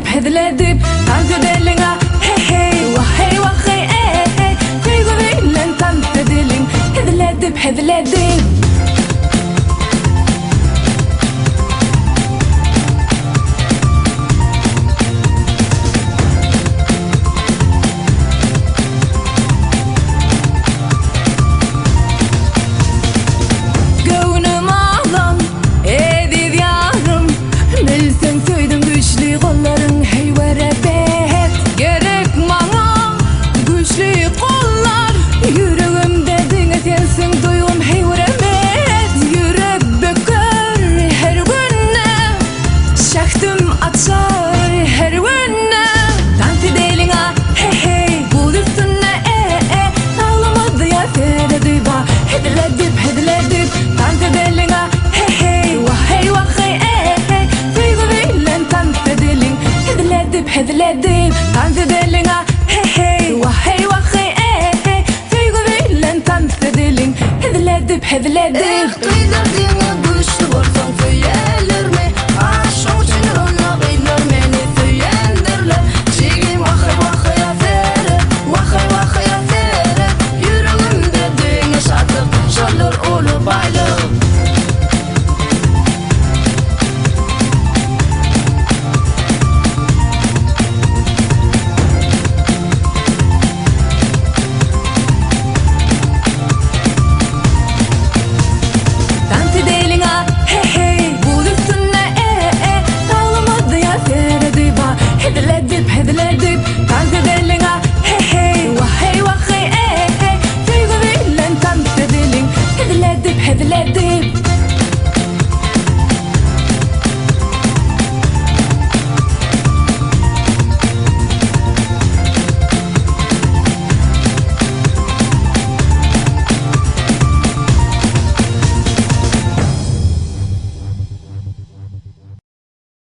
Hedledip dans edelinga hey hey wa hey wa hey hey Kuygu bilen dans edelim Hedledip Gönlüm ağlam edid yarım Bilsen söyledim güçlü kolların hey verebet Gerek bana güçlü kollar Yüreğimde dine sensin duygum hey verebet Yürek böker her günne Şahtım açar her günne Dans edelim ha hey hey bu üstüne Ağlamadı ya seyredip ha Hedledip dans edelim ha hey hey wa hey hey Duygu bilen dans edelim Hedledip dans edelim ha hey hey wa hey hey Duygu bilen dans edelim Hedledip